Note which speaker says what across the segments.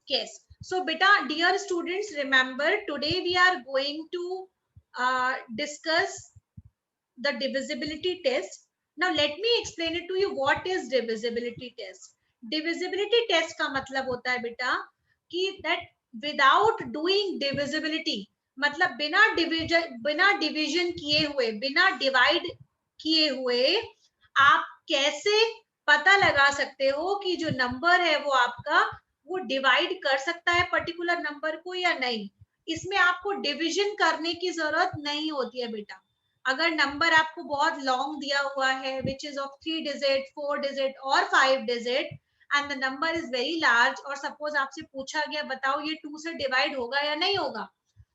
Speaker 1: Yes. So beta, dear students, remember today we are going to discuss the divisibility test. Now let me explain it to you what is divisibility test. Divisibility test का मतलब होता है बेटा कि that without doing divisibility, मतलब बिना division किए हुए, बिना डिवाइड किए हुए आप कैसे पता लगा सकते हो कि जो नंबर है वो आपका वो डिवाइड कर सकता है पर्टिकुलर नंबर को या नहीं. इसमें आपको डिवीजन करने की जरूरत नहीं होती है बेटा. अगर नंबर आपको बहुत लॉन्ग दिया हुआ है which is of 3 digit, 4 digit और 5 digit and the number is very large, और सपोज आपसे पूछा गया बताओ ये 2 से डिवाइड होगा या नहीं होगा,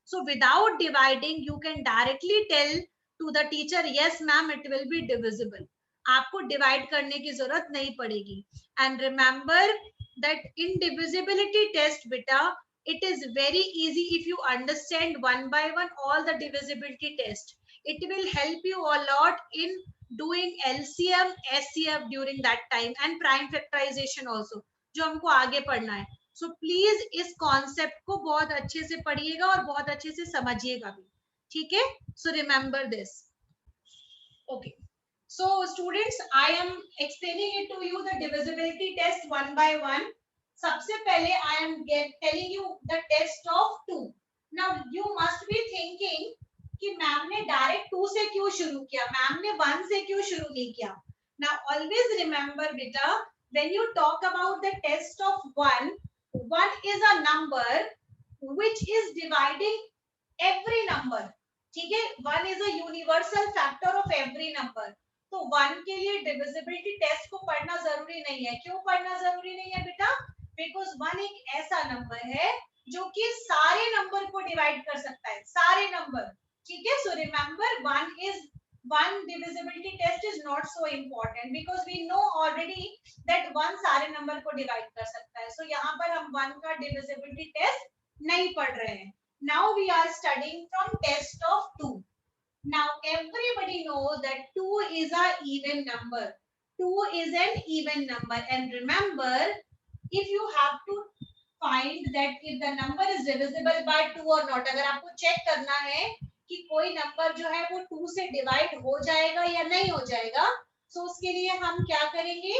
Speaker 1: so without dividing you can directly tell to the teacher yes ma'am it will be divisible. आपको डिवाइड करने की जरूरत नहीं पड़ेगी. And remember that in divisibility test बेटा it is very easy if you understand one by one all the divisibility test. It will help you a lot in doing LCM, SCF during that time and prime factorization also, जो हमको आगे पढ़ना है. So please इस concept को बहुत अच्छे से पढ़िएगा और बहुत अच्छे से समझिएगा भी. ठीक है? So remember this. Okay. So students, I am explaining it to you the divisibility test one by one. सबसे पहले I am telling you the test of 2. Now you must be thinking कि मैम ने direct 2 से क्यों शुरू किया, ma'am ने 1 से क्यों शुरू नहीं किया. Now always remember बेटा, when you talk about the test of 1, 1 is a number which is dividing every number. ठीक है, 1 is a universal factor of every number. तो 1 के लिए डिविजिबिलिटी टेस्ट को पढ़ना जरूरी नहीं है. क्यों पढ़ना जरूरी नहीं है बेटा? बिकॉज 1 एक ऐसा नंबर है जो कि सारे नंबर को डिवाइड कर सकता है, सारे नंबर. ठीक है, so remember 1 divisibility test is not so important because we know already that 1 सारे नंबर को डिवाइड कर सकता है. सो यहाँ पर हम 1 का divisibility test नहीं पढ़ रहे हैं. Now we are studying from test of 2. Now everybody knows that 2 is a even number. 2 is an even number, and remember if you have to find that if the number is divisible by 2 or not, अगर आपको check करना है कि कोई number जो है वो 2 से डिवाइड हो जाएगा या नहीं हो जाएगा, so उसके लिए हम क्या करेंगे,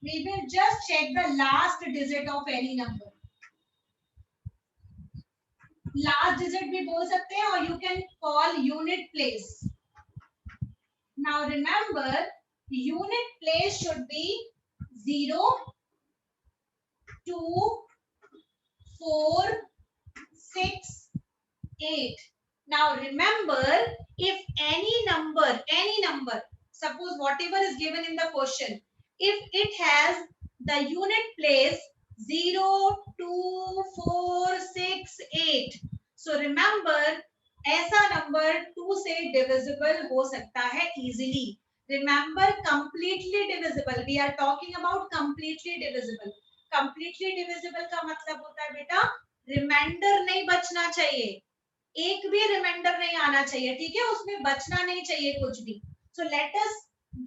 Speaker 1: we will just check the last digit of any number. Last digit भी बोल सकते हैं और you can call unit place. Now remember unit place should be 0, 2, 4, 6, 8. Now remember if any number, suppose whatever is given in the question, if it has the unit place 0, 2, 4, 6, 8, so remember ऐसा number 2 से divisible हो सकता है easily. Remember completely divisible, we are talking about completely divisible. Completely divisible का मतलब होता है बेटा रिमाइंडर नहीं बचना चाहिए, एक भी रिमाइंडर नहीं आना चाहिए. ठीक है, उसमें बचना नहीं चाहिए कुछ भी. So let us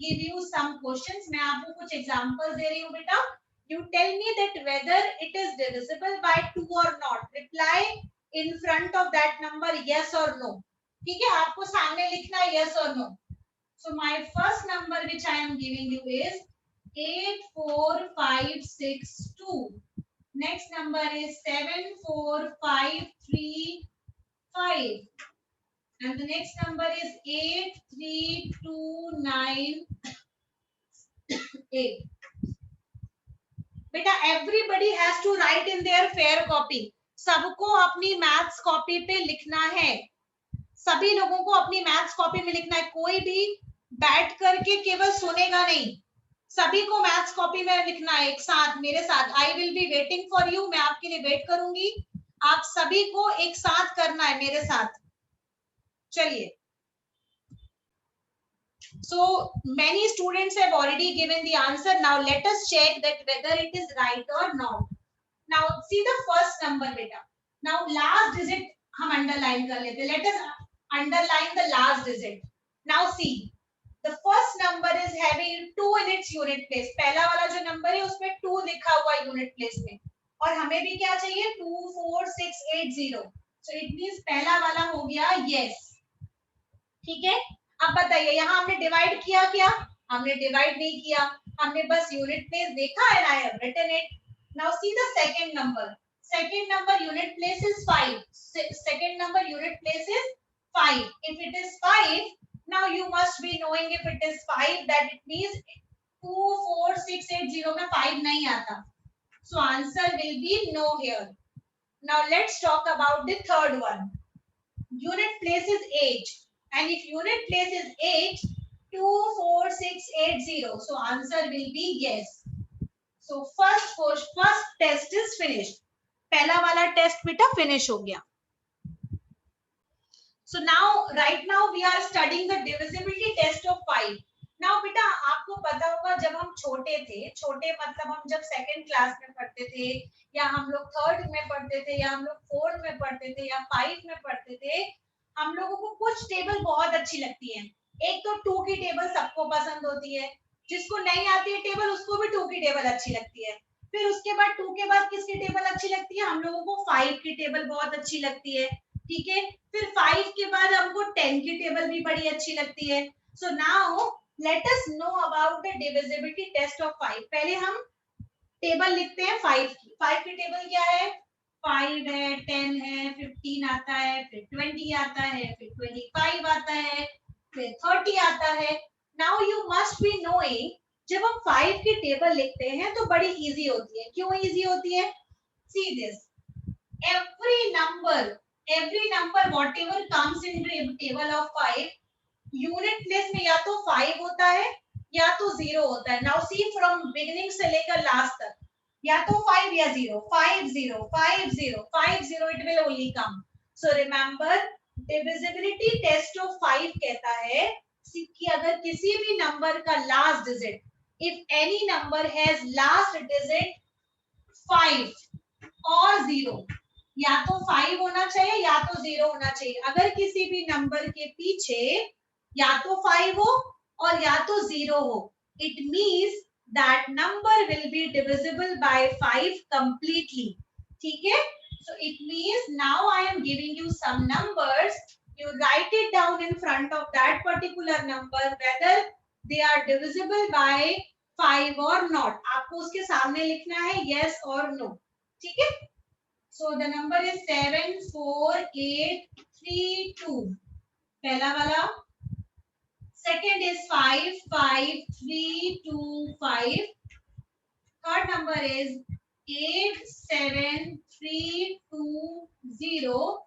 Speaker 1: give you some questions. मैं आपको कुछ एग्जांपल्स दे रही हूँ बेटा. You tell me that whether it is divisible by 2 or not. Reply in front of that number yes or no. ठीक है, आपको सामने लिखना है yes or no. So my first number which I am giving you is 84562. Next number is 74535. And the next number is 83298. बेटा everybody has to write in their fair copy. सबको अपनी maths copy पे लिखना है, सभी लोगों को अपनी मैथ्स कॉपी में लिखना है. कोई भी बैठ करके केवल सुनेगा नहीं, सभी को मैथ्स कॉपी में लिखना है एक साथ मेरे साथ. I will be waiting for you, मैं आपके लिए वेट करूंगी. आप सभी को एक साथ करना है मेरे साथ. चलिए. So many students have already given the answer. Now let us check that whether it is right or not. Now see the first number beta. Now last digit हम underline कर लेते. Let us underline the last digit. Now see the first number is having 2 in its unit place. पहला वाला जो number है उसमें 2 लिखा हुआ unit place में. और हमें भी क्या चाहिए 24680. सो इट मींस पहला वाला हो गया यस. ठीक है. अब बताइए यहाँ हमने डिवाइड किया क्या? हमने डिवाइड नहीं किया, हमने बस यूनिट प्लेस देखा and I have written it. Now see the second number. Second number unit place is 5. Second number unit place is 5. If it is 5, now you must be knowing if it is 5 that it means 24680 में 5 नहीं आता. So answer will be no here. Now let's talk about the third one. Unit place is 8. And if unit place is 8, 24680. So answer will be yes. So first test is finished. पहला वाला test बेटा finish हो गया. So now right now we are studying the divisibility test of 5. Now बेटा आपको पता होगा जब हम छोटे थे, छोटे मतलब हम जब सेकंड क्लास में पढ़ते थे या हम लोग थर्ड में पढ़ते थे या हम लोग फोर्थ में पढ़ते थे या 5 में पढ़ते थे, हम लोगों को कुछ टेबल बहुत अच्छी लगती है. एक तो 2 की टेबल सबको पसंद होती है, जिसको नहीं आती है टेबल उसको भी 2 की टेबल अच्छी लगती है. फिर उसके बाद 2 के बाद किसकी टेबल अच्छी लगती है? हम लोगों को 5 की टेबल बहुत अच्छी लगती है. ठीक है. फिर 5 के बाद हमको 10 की टेबल भी बड़ी अच्छी लगती है. So now let us know about the divisibility test of 5. पहले हम टेबल लिखते हैं 5 की. 5 की टेबल क्या है? 5 है, 10 है, 15 आता है, फिर 20 आता है, फिर 25 आता है, फिर 30 आता है. Now you must be knowing जब हम 5 की टेबल लिखते हैं तो बड़ी इजी होती है. क्यों इजी होती है? See this. every number whatever comes in table of 5 unit place में या तो 5 होता है या तो 0 होता है. नाउ सी फ्रॉम बिगिनिंग से लेकर लास्ट तक या तो 5 या 0, 5 0 5 0 5 0 it will only come. So remember divisibility test of 5 कहता है कि अगर किसी भी नंबर का last digit, if any number has last digit 5 और 0, या तो 5 होना चाहिए या तो 0 होना चाहिए. अगर किसी भी नंबर के पीछे या तो 5 हो और या तो 0 हो, it means that number will be divisible by 5 completely. ठीक है. So it means now I am giving you some numbers. You write it down in front of that particular number whether they are divisible by 5 or not. आपको उसके सामने लिखना है yes or no. ठीक है. So the number is 74832. पहला वाला. Second is 55325. Third number is 87320.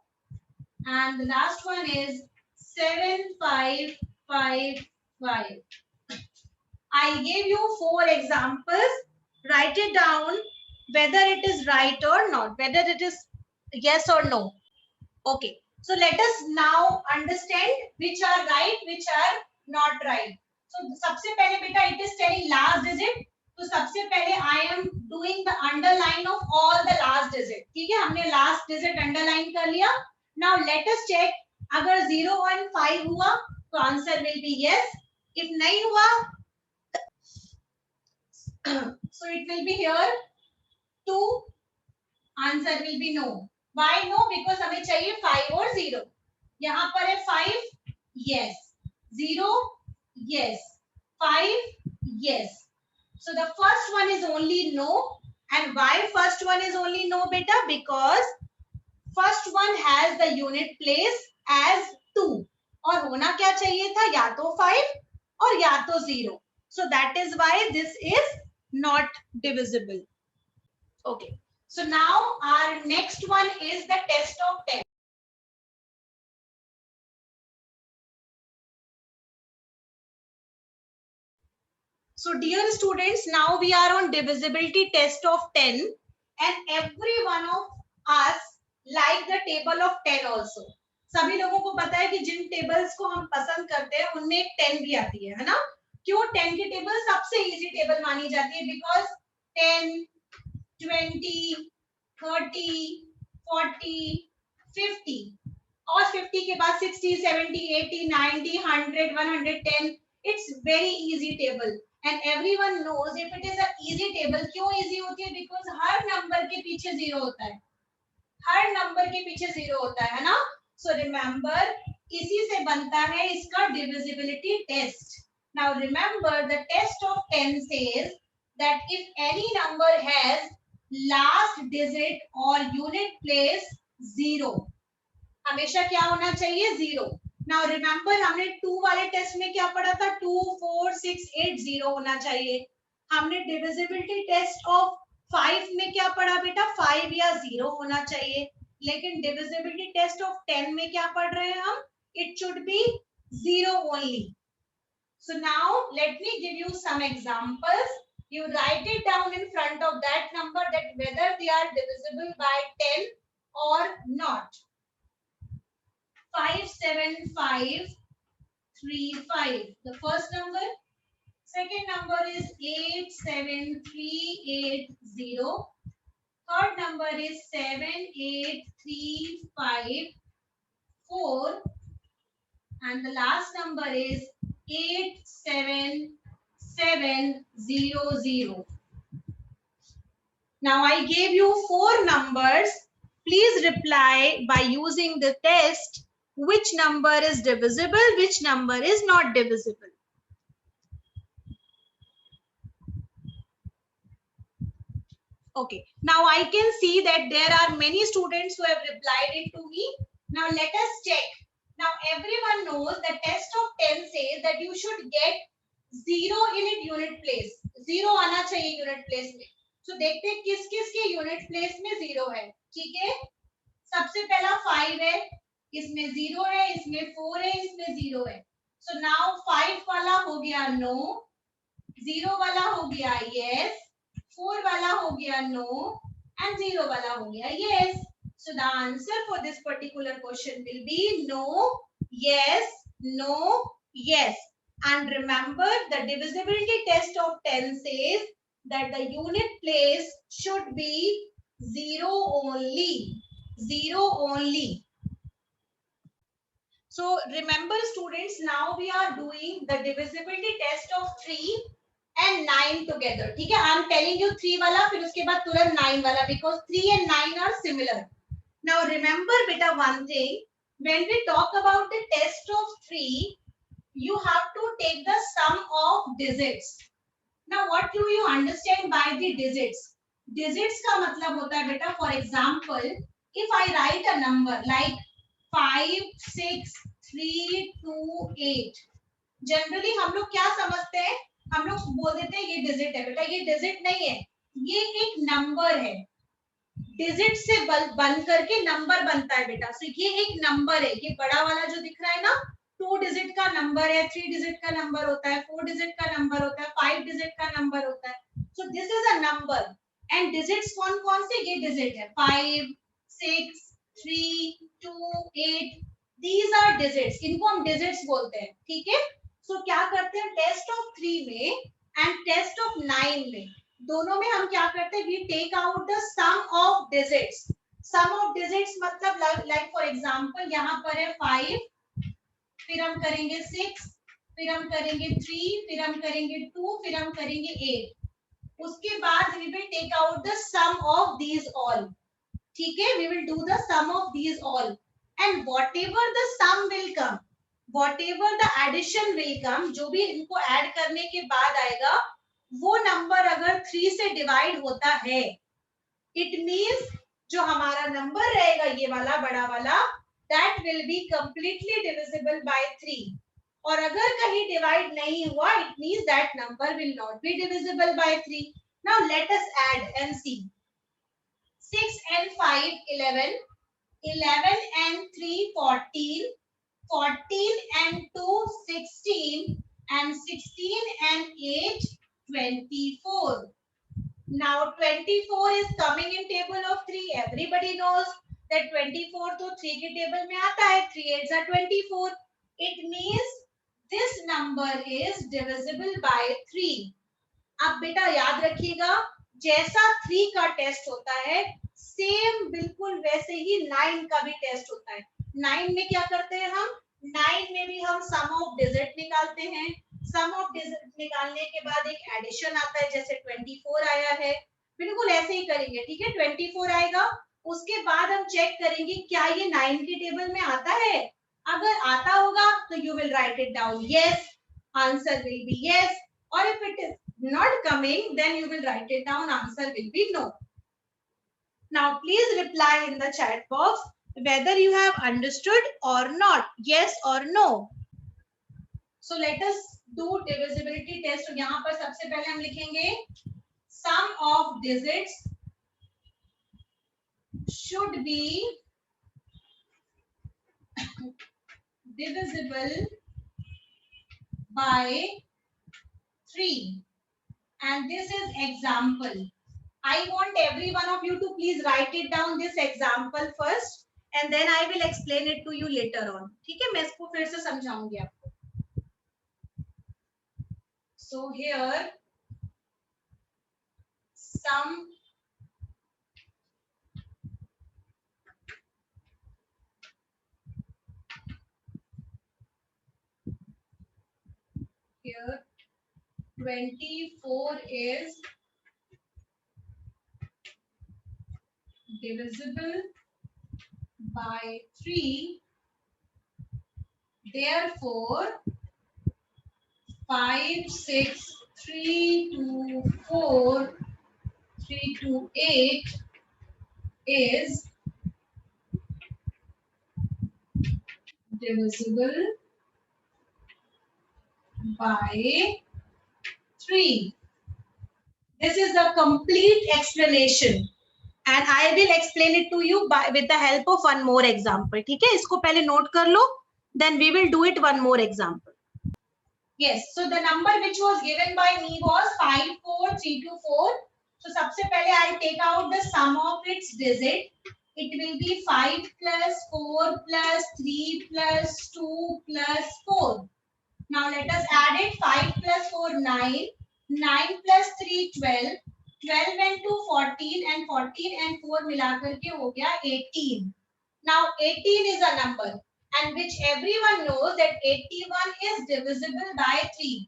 Speaker 1: And the last one is 7555. I gave you 4 examples. Write it down whether it is right or not, whether it is yes or no. Okay. So let us now understand which are right, which are not right. So सबसे पहले बेटा it is telling last digit. तो सबसे पहले I am doing the underline of all the last digit. ठीक है, हमने last digit underline कर लिया. Now let us check. अगर 0 1 5 हुआ तो answer will be yes. If नहीं हुआ so it will be here 2. Answer will be no. Why no? Because हमें चाहिए 5 और 0. यहाँ पर है 5 yes, 0 yes, 5 yes. So the first one is only no. And why first one is only no beta? Because first one has the unit place as 2 और होना क्या चाहिए था? या तो 5 और या तो 0. So that is why this is not divisible. Okay. So now our next one is the test of 10. So dear students, now we are on divisibility test of 10 and every one of us like the table of 10 also. सभी लोगों को पता है कि जिन tables को हम पसंद करते हैं उनमें एक 10 भी आती है ना? क्यों 10 की टेबल सबसे इजी टेबल मानी जाती है? बिकॉज 10 20 30 40 50 और 50 के बाद 60 70 80 90 100 110. It's very easy table. And everyone knows if it is a easy table, क्यों इजी होती है? बिकॉज हर नंबर के पीछे जीरो होता है, हर नंबर के पीछे जीरो होता है ना। सो रिमेंबर, इसी से बनता है इसका divisibility test. Now remember the test of 10 says that if any number has last digit और यूनिट प्लेस जीरो, हमेशा क्या होना चाहिए? जीरो। नाउ रिमेंबर, हमने 2 वाले टेस्ट में क्या पढ़ा था? 2 4 6 8 जीरो होना चाहिए। हमने डिविजिबिलिटी टेस्ट ऑफ 5 में क्या पढ़ा बेटा? 5 या जीरो होना चाहिए। लेकिन डिविजिबिलिटी टेस्ट ऑफ 10 में क्या पढ़ रहे हैं हम? It should be zero only. So now let me give you some examples. You write it down in front of that number that whether they are divisible by 10 or not. 57535. The first number. Second number is 87380. Third number is 78354. And the last number is 87700. Now I gave you 4 numbers. Please reply by using the test which number is divisible, which number is not divisible. Okay, now I can see that there are many students who have replied it to me. Now let us check. Now everyone knows the test of 10 says that you should get zero in its unit place. Zero आना चाहिए unit place में. So देखते हैं किस किस के unit place में zero है. ठीक है, सबसे पहला 5 है, इसमें 0 है, इसमें 4 है, इसमें 0 है. So now 5 वाला हो गया no, 0 वाला हो गया yes, 4 वाला हो गया no, and 0 वाला हो गया yes. So the answer for this particular question will be no, yes, no, yes. And remember, the divisibility test of 10 says that the unit place should be 0 only. 0 only. So remember students, now we are doing the divisibility test of 3 and 9 together. ठीक है, I am telling you 3 वाला, फिर उसके बाद तुरंत 9 वाला, because 3 and 9 are similar. Now remember beta one thing, when we talk about the test of 3, you have to take the sum of digits. Now what do you understand by the digits? Digits का मतलब होता है बेटा, for example, if I write a number like 5 6 3 2 8, generally हम लोग क्या समझते हैं? हम लोग बोल देते हैं ये डिजिट है। बेटा ये डिजिट नहीं है, ये एक नंबर है। डिजिट से बन करके नंबर बनता है बेटा। सो ये एक नंबर है, ये बड़ा वाला जो दिख रहा है ना, 2 डिजिट का नंबर है, 3 डिजिट का नंबर होता है, 4 डिजिट का नंबर होता है, 5 डिजिट का नंबर होता है। So this is a number and digits कौन कौन से? ये डिजिट है 5 6 3 2 8, दीज आर डिजिट्स, इनको हम डिजिट्स बोलते हैं। ठीक है, सो क्या करते हैं टेस्ट ऑफ 3 में एंड टेस्ट ऑफ 9 में, दोनों में हम क्या करते हैं? We take out the sum of digits. Sum of digits मतलब लाइक फॉर एग्जांपल यहाँ पर है 5, फिर हम करेंगे 6, फिर हम करेंगे 3, फिर हम करेंगे 2, फिर हम करेंगे 8। उसके बाद we will take out the sum of these all. ठीक है, we will do the sum of these all and whatever the sum will come, whatever the addition will come, जो भी इनको ऐड करने के बाद आएगा, वो नंबर अगर 3 से डिवाइड होता है, इट मींस जो हमारा नंबर रहेगा ये वाला बड़ा वाला, that will be completely divisible by 3। और अगर कहीं डिवाइड नहीं हुआ, it means that number will not be divisible by 3। Now let us add and see. 6 and 5 11, 11 and 3 14, 14 and 2 16, and 16 and 8 24. Now 24 is coming in table of 3. Everybody knows that 24 तो 3 के table में आता है, 3 8s are 24. It means this number is divisible by 3. अब बेटा याद रखिएगा, जैसा 3 का टेस्ट होता है, सेम बिल्कुल वैसे ही 9 का भी टेस्ट होता है। 9 में क्या करते हैं हम? 9 में भी हम सम ऑफ डिजिट निकालते हैं, सम ऑफ डिजिट निकालने के बाद एक एडिशन आता है, जैसे 24 आया है, बिल्कुल ऐसे ही करेंगे, ठीक है। 24 आएगा, उसके बाद हम चेक करेंगे क्या ये 9 के टेबल में आता है। अगर आता होगा तो you will write it down yes, answer will be yes, और if it is not coming, then you will write it down, answer will be no. Now please reply in the chat box whether you have understood or not, yes or no. So let us do divisibility test. तो यहाँ पर सबसे पहले हम लिखेंगे sum of digits should be divisible by 3, and this is example. I want every one of you to please write it down this example first, and then I will explain it to you later on. ठीक है, मैं इसको फिर से समझाऊंगी आपको. So here sum here 24 is divisible by 3, therefore 5, 6, 3, 2, 4, 3, 2, 8 is divisible by 3. This is the complete explanation, and I will explain it to you by with the help of one more example. ठीक है, इसको पहले note कर लो, then we will do it one more example. Yes, so the number which was given by me was 54324. So सबसे पहले I'll take out the sum of its digit. It will be 5 plus 4 plus 3 plus 2 plus 4. Now let us add it. 5 plus 4 9, 9 plus 3 12, 12 and 2 14, and 14 and 4 मिलाकर के हो गया 18. Now 18 is a number, and which everyone knows that 81 is divisible by 3.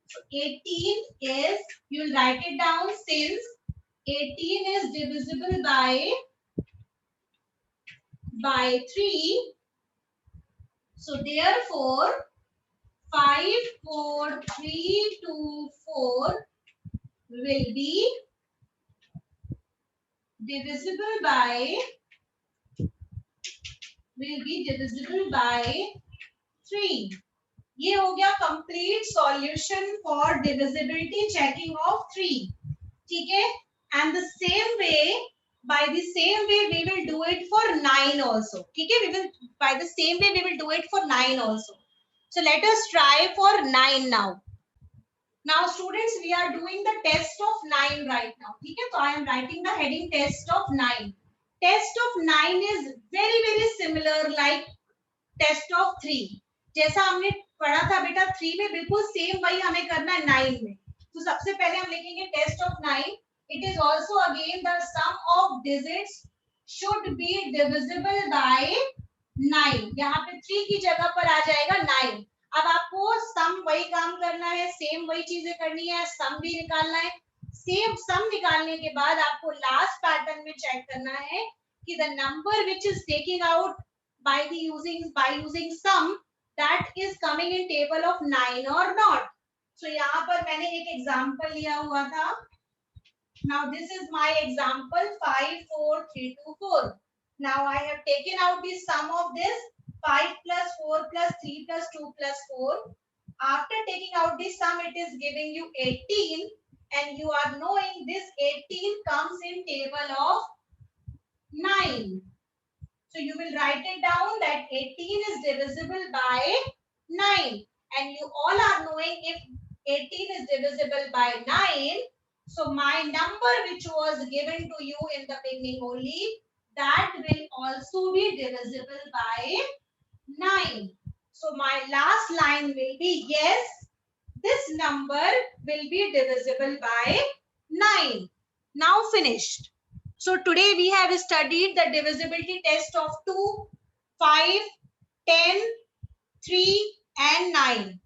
Speaker 1: So 18 is, you will write it down, since 18 is divisible by 3. So therefore 5, 4, 3, 2, 4 will be divisible by 3. ये हो गया complete solution for divisibility checking of 3. ठीक है, and the same way, by the same way we will do it for 9 also. ठीक है, we will, by the same way we will do it for 9 also. So let us try for 9 now. Now students, we are doing the test of 9 right now. ठीक है, so I am writing the heading test of 9. Test of 9 is very similar like test of 3. जैसा हमने पढ़ा था बेटा 3 में, बिल्कुल same वही हमें करना है 9 में. तो सबसे पहले हम लिखेंगे test of 9. It is also again the sum of digits should be divisible by 9. यहाँ पे 3 की जगह पर आ जाएगा 9. अब आपको सम वही काम करना है, सेम वही चीजें करनी है, सम भी निकालना है. सेम सम निकालने के बाद आपको लास्ट पैटर्न में चेक करना है कि the number which is taking out by using sum, that is coming in table of 9 or not. So यहाँ पर मैंने एक एग्जांपल लिया हुआ था. Now this is my example 54324. Now I have taken out the sum of this 5 plus 4 plus 3 plus 2 plus 4. After taking out the sum, it is giving you 18, and you are knowing this 18 comes in table of 9. So you will write it down that 18 is divisible by 9, and you all are knowing if 18 is divisible by 9, so my number which was given to you in the beginning only, that will also be divisible by 9. So my last line will be yes, this number will be divisible by 9. Now finished. So today we have studied the divisibility test of 2, 5, 10, 3 and 9.